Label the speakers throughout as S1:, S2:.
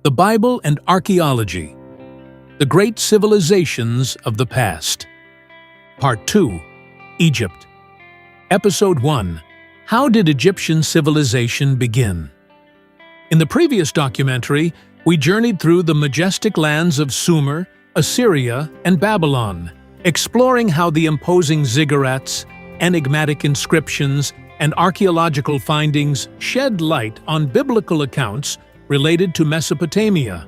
S1: The Bible and Archaeology, the Great Civilizations of the Past. Part 2, Egypt. Episode 1, How did Egyptian civilization begin? In the previous documentary, we journeyed through the majestic lands of Sumer, Assyria, and Babylon, exploring how the imposing ziggurats, enigmatic inscriptions, and archaeological findings shed light on biblical accounts related to Mesopotamia.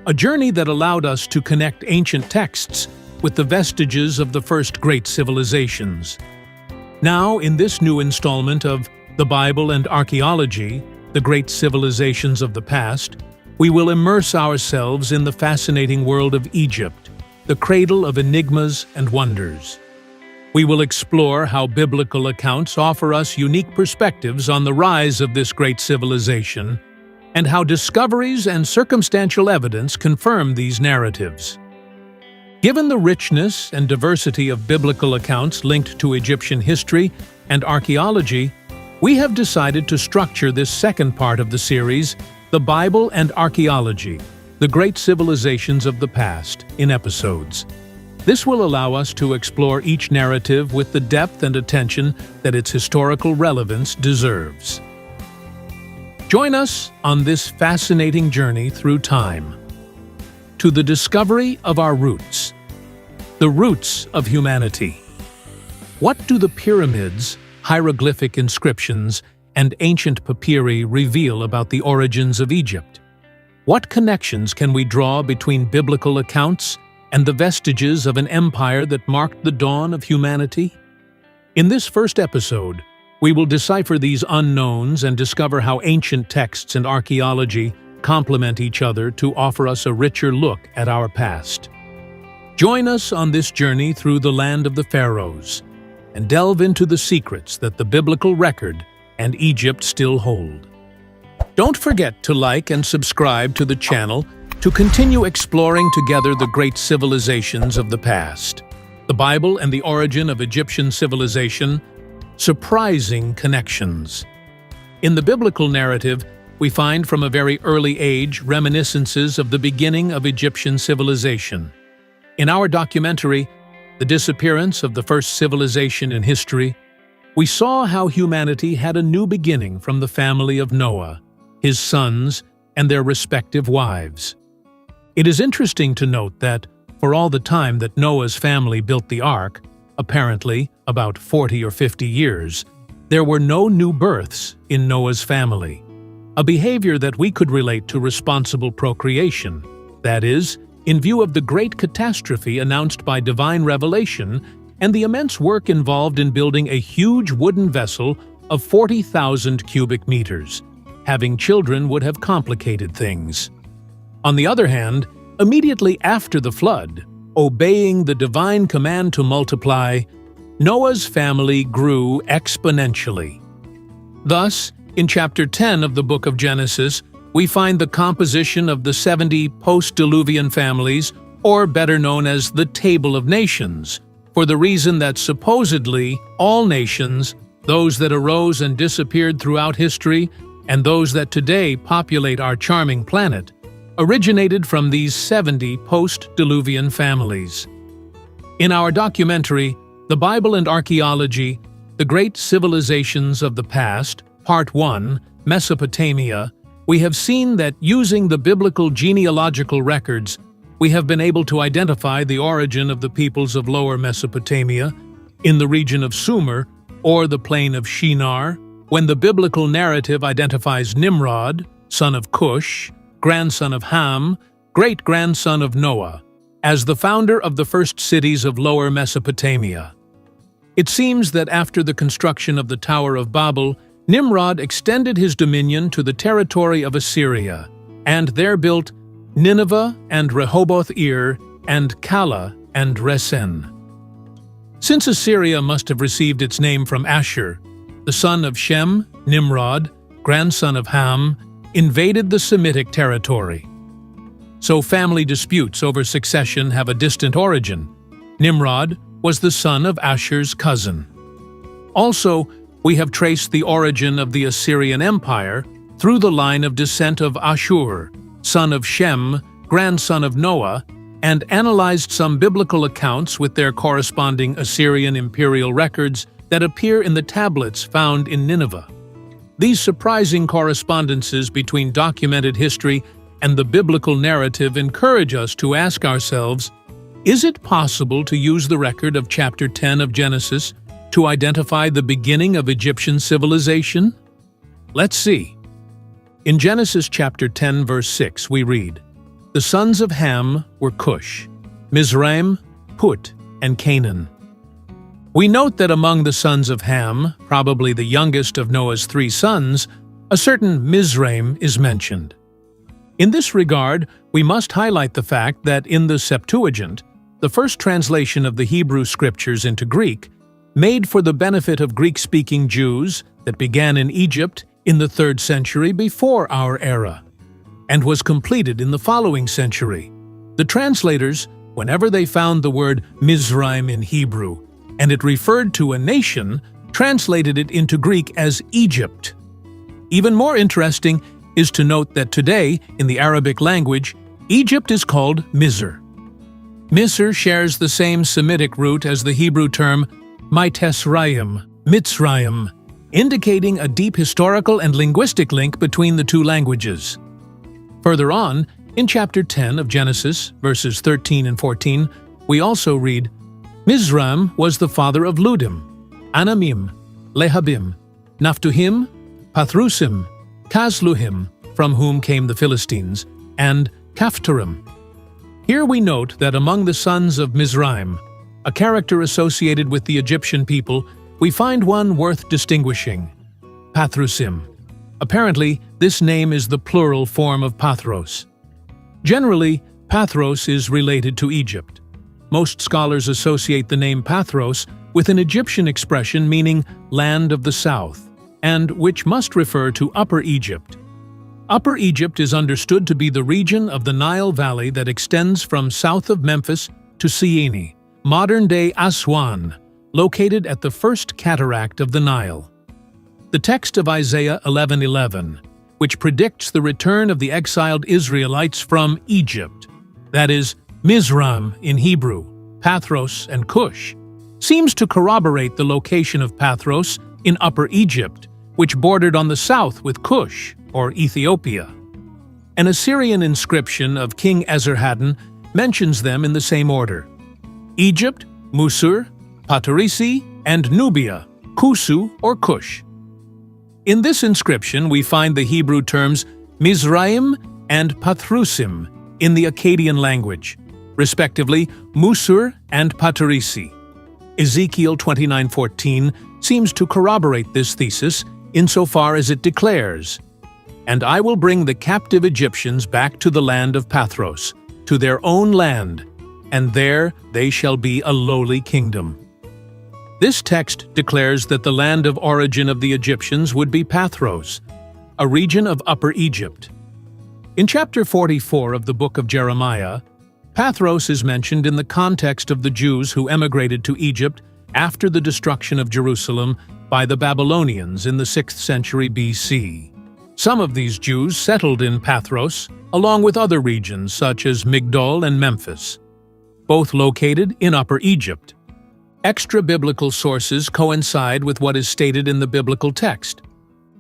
S1: A journey that allowed us to connect ancient texts with the vestiges of the first great civilizations. Now, in this new installment of The Bible and Archaeology, the Great Civilizations of the Past, we will immerse ourselves in the fascinating world of Egypt, the cradle of enigmas and wonders. We will explore how biblical accounts offer us unique perspectives on the rise of this great civilization, and how discoveries and circumstantial evidence confirm these narratives. Given the richness and diversity of biblical accounts linked to Egyptian history and archaeology, we have decided to structure this second part of the series, The Bible and Archaeology, the Great Civilizations of the Past, in episodes. This will allow us to explore each narrative with the depth and attention that its historical relevance deserves. Join us on this fascinating journey through time to the discovery of our roots, the roots of humanity. What do the pyramids, hieroglyphic inscriptions, and ancient papyri reveal about the origins of Egypt? What connections can we draw between biblical accounts and the vestiges of an empire that marked the dawn of humanity? In this first episode, we will decipher these unknowns and discover how ancient texts and archaeology complement each other to offer us a richer look at our past. Join us on this journey through the land of the pharaohs and delve into the secrets that the biblical record and Egypt still hold. Don't forget to like and subscribe to the channel to continue exploring together the great civilizations of the past. The Bible and the origin of Egyptian civilization. Surprising connections. In the biblical narrative, we find from a very early age reminiscences of the beginning of Egyptian civilization. In our documentary, The Disappearance of the First Civilization in History, we saw how humanity had a new beginning from the family of Noah, his sons, and their respective wives. It is interesting to note that, for all the time that Noah's family built the ark, apparently about 40 or 50 years, there were no new births in Noah's family, a behavior that we could relate to responsible procreation, that is, in view of the great catastrophe announced by divine revelation and the immense work involved in building a huge wooden vessel of 40,000 cubic meters. Having children would have complicated things. On the other hand, immediately after the flood, obeying the divine command to multiply, Noah's family grew exponentially. Thus, in chapter 10 of the book of Genesis, we find the composition of the 70 post-Diluvian families, or better known as the Table of Nations, for the reason that supposedly all nations, those that arose and disappeared throughout history, and those that today populate our charming planet, originated from these 70 post-Diluvian families. In our documentary, The Bible and Archaeology, the Great Civilizations of the Past, Part 1, Mesopotamia, we have seen that using the biblical genealogical records, we have been able to identify the origin of the peoples of Lower Mesopotamia in the region of Sumer or the plain of Shinar, when the biblical narrative identifies Nimrod, son of Cush, grandson of Ham, great-grandson of Noah, as the founder of the first cities of Lower Mesopotamia. It seems that after the construction of the Tower of Babel, Nimrod extended his dominion to the territory of Assyria, and there built Nineveh and Rehoboth-ir, and Calah and Resen. Since Assyria must have received its name from Ashur, the son of Shem, Nimrod, grandson of Ham, invaded the Semitic territory. So family disputes over succession have a distant origin. Nimrod was the son of Ashur's cousin. Also, we have traced the origin of the Assyrian Empire through the line of descent of Ashur, son of Shem, grandson of Noah, and analyzed some biblical accounts with their corresponding Assyrian imperial records that appear in the tablets found in Nineveh. These surprising correspondences between documented history and the biblical narrative encourage us to ask ourselves, is it possible to use the record of chapter 10 of Genesis to identify the beginning of Egyptian civilization? Let's see. In Genesis chapter 10 verse 6 we read, "The sons of Ham were Cush, Mizraim, Put, and Canaan." We note that among the sons of Ham, probably the youngest of Noah's 3 sons, a certain Mizraim is mentioned. In this regard, we must highlight the fact that in the Septuagint, the first translation of the Hebrew Scriptures into Greek, made for the benefit of Greek-speaking Jews that began in Egypt in the 3rd century before our era, and was completed in the following century. The translators, whenever they found the word Mizraim in Hebrew, and it referred to a nation, translated it into Greek as Egypt. Even more interesting is to note that today, in the Arabic language, Egypt is called Misr. Misr shares the same Semitic root as the Hebrew term Mitzrayim, Mitzrayim, indicating a deep historical and linguistic link between the two languages. Further on, in chapter 10 of Genesis, verses 13 and 14, we also read, "Mizraim was the father of Ludim, Anamim, Lehabim, Naphtuhim, Pathrusim, Casluhim, from whom came the Philistines, and Caphtorim." Here we note that among the sons of Mizraim, a character associated with the Egyptian people, we find one worth distinguishing, Pathrusim. Apparently, this name is the plural form of Pathros. Generally, Pathros is related to Egypt. Most scholars associate the name Pathros with an Egyptian expression meaning land of the south, and which must refer to Upper Egypt. Upper Egypt is understood to be the region of the Nile Valley that extends from south of Memphis to Syene, modern-day Aswan, located at the first cataract of the Nile. The text of Isaiah 11:11, which predicts the return of the exiled Israelites from Egypt, that is, Mizraim in Hebrew, Pathros and Cush, seems to corroborate the location of Pathros in Upper Egypt, which bordered on the south with Cush, or Ethiopia. An Assyrian inscription of King Esarhaddon mentions them in the same order: Egypt, Musur, Patarisi, and Nubia, Kusu or Cush. In this inscription we find the Hebrew terms Mizraim and Pathrusim in the Akkadian language, respectively Musur and Patarisi. Ezekiel 29:14 seems to corroborate this thesis insofar as it declares, "And I will bring the captive Egyptians back to the land of Pathros, to their own land, and there they shall be a lowly kingdom." This text declares that the land of origin of the Egyptians would be Pathros, a region of Upper Egypt. In chapter 44 of the book of Jeremiah, Pathros is mentioned in the context of the Jews who emigrated to Egypt after the destruction of Jerusalem by the Babylonians in the 6th century BC. Some of these Jews settled in Pathros, along with other regions such as Migdol and Memphis, both located in Upper Egypt. Extra-biblical sources coincide with what is stated in the biblical text.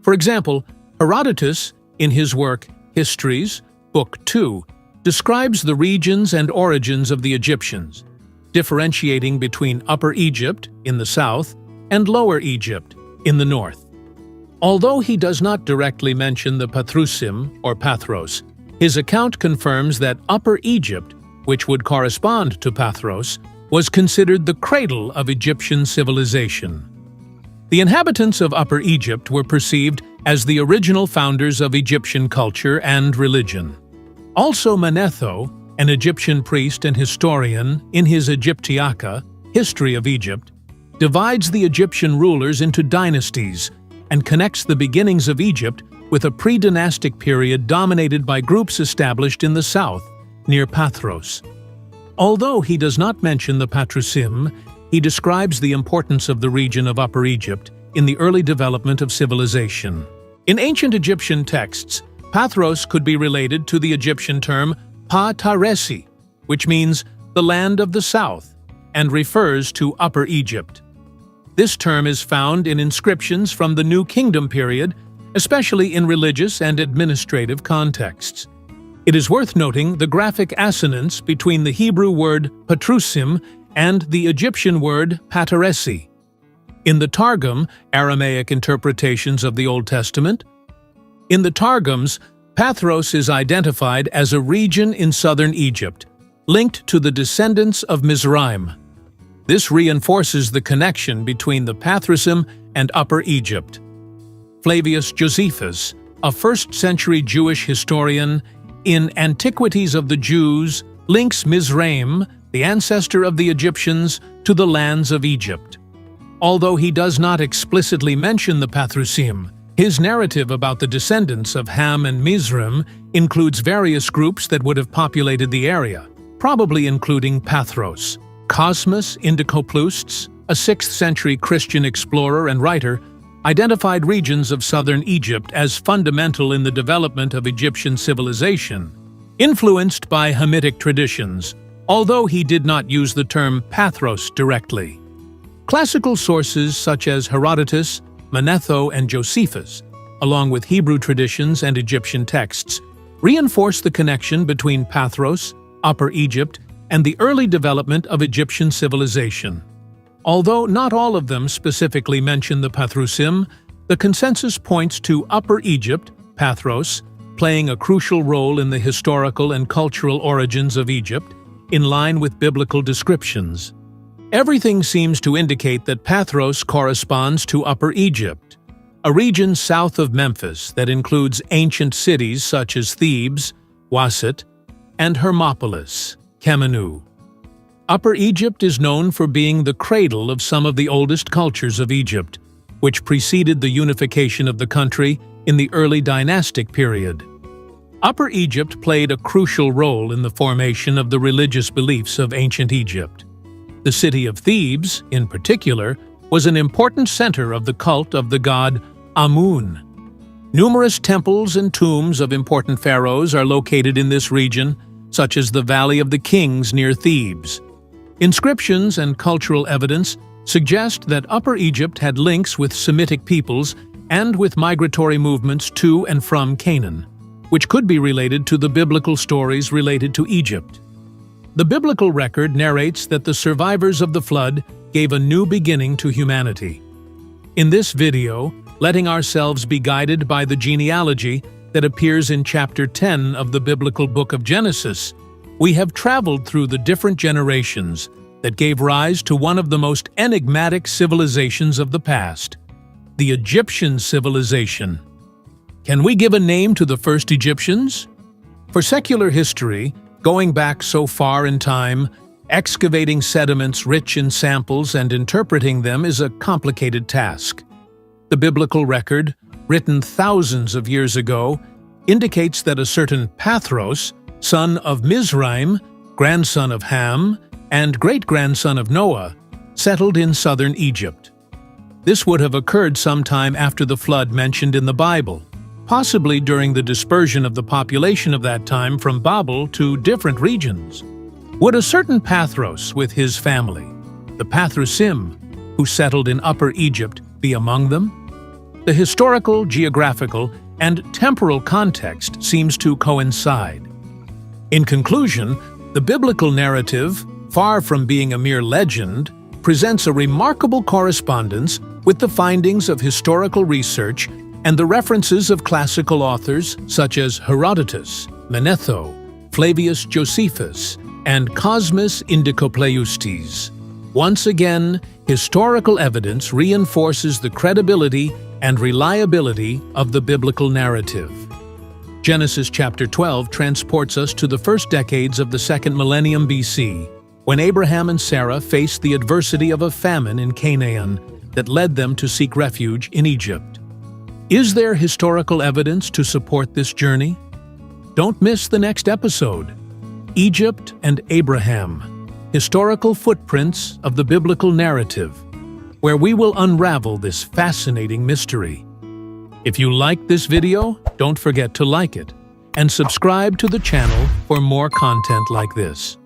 S1: For example, Herodotus, in his work Histories, Book 2, describes the regions and origins of the Egyptians, differentiating between Upper Egypt in the south and Lower Egypt in the north. Although he does not directly mention the Pathrusim or Pathros, his account confirms that Upper Egypt, which would correspond to Pathros, was considered the cradle of Egyptian civilization. The inhabitants of Upper Egypt were perceived as the original founders of Egyptian culture and religion. Also Manetho, an Egyptian priest and historian, in his Egyptiaca, History of Egypt, divides the Egyptian rulers into dynasties and connects the beginnings of Egypt with a pre-dynastic period dominated by groups established in the south, near Pathros. Although he does not mention the Pathrusim, he describes the importance of the region of Upper Egypt in the early development of civilization. In ancient Egyptian texts, Pathros could be related to the Egyptian term Pa-Taresi, which means the land of the south, and refers to Upper Egypt. This term is found in inscriptions from the New Kingdom period, especially in religious and administrative contexts. It is worth noting the graphic assonance between the Hebrew word patrusim and the Egyptian word pataresi. In the Targum, Aramaic interpretations of the Old Testament, in the Targums, Pathros is identified as a region in southern Egypt, linked to the descendants of Mizraim. This reinforces the connection between the Pathrusim and Upper Egypt. Flavius Josephus, a first-century Jewish historian, in Antiquities of the Jews, links Mizraim, the ancestor of the Egyptians, to the lands of Egypt. Although he does not explicitly mention the Pathrusim, his narrative about the descendants of Ham and Mizraim includes various groups that would have populated the area, probably including Pathros. Cosmas Indicopleustes, a 6th-century Christian explorer and writer, identified regions of southern Egypt as fundamental in the development of Egyptian civilization, influenced by Hamitic traditions, although he did not use the term Pathros directly. Classical sources such as Herodotus, Manetho, and Josephus, along with Hebrew traditions and Egyptian texts, reinforce the connection between Pathros, Upper Egypt, and the early development of Egyptian civilization. Although not all of them specifically mention the Pathrusim, the consensus points to Upper Egypt, Pathros, playing a crucial role in the historical and cultural origins of Egypt, in line with biblical descriptions. Everything seems to indicate that Pathros corresponds to Upper Egypt, a region south of Memphis that includes ancient cities such as Thebes, Waset, and Hermopolis, Kemenu. Upper Egypt is known for being the cradle of some of the oldest cultures of Egypt, which preceded the unification of the country in the early dynastic period. Upper Egypt played a crucial role in the formation of the religious beliefs of ancient Egypt. The city of Thebes, in particular, was an important center of the cult of the god Amun. Numerous temples and tombs of important pharaohs are located in this region, such as the Valley of the Kings near Thebes. Inscriptions and cultural evidence suggest that Upper Egypt had links with Semitic peoples and with migratory movements to and from Canaan, which could be related to the biblical stories related to Egypt. The biblical record narrates that the survivors of the flood gave a new beginning to humanity. In this video, letting ourselves be guided by the genealogy that appears in chapter 10 of the biblical book of Genesis, we have traveled through the different generations that gave rise to one of the most enigmatic civilizations of the past, the Egyptian civilization. Can we give a name to the first Egyptians? For secular history, going back so far in time, excavating sediments rich in samples and interpreting them is a complicated task. The biblical record, written thousands of years ago, indicates that a certain Pathros, son of Mizraim, grandson of Ham, and great-grandson of Noah, settled in southern Egypt. This would have occurred sometime after the flood mentioned in the Bible, possibly during the dispersion of the population of that time from Babel to different regions. Would a certain Pathros with his family, the Pathrusim, who settled in Upper Egypt, be among them? The historical, geographical, and temporal context seems to coincide. In conclusion, the biblical narrative, far from being a mere legend, presents a remarkable correspondence with the findings of historical research and the references of classical authors such as Herodotus, Manetho, Flavius Josephus, and Cosmas Indicopleustes. Once again, historical evidence reinforces the credibility and reliability of the biblical narrative. Genesis chapter 12 transports us to the first decades of the second millennium BC, when Abraham and Sarah faced the adversity of a famine in Canaan that led them to seek refuge in Egypt. Is there historical evidence to support this journey? Don't miss the next episode, Egypt and Abraham, Historical Footprints of the Biblical Narrative, where we will unravel this fascinating mystery. If you liked this video, don't forget to like it and subscribe to the channel for more content like this.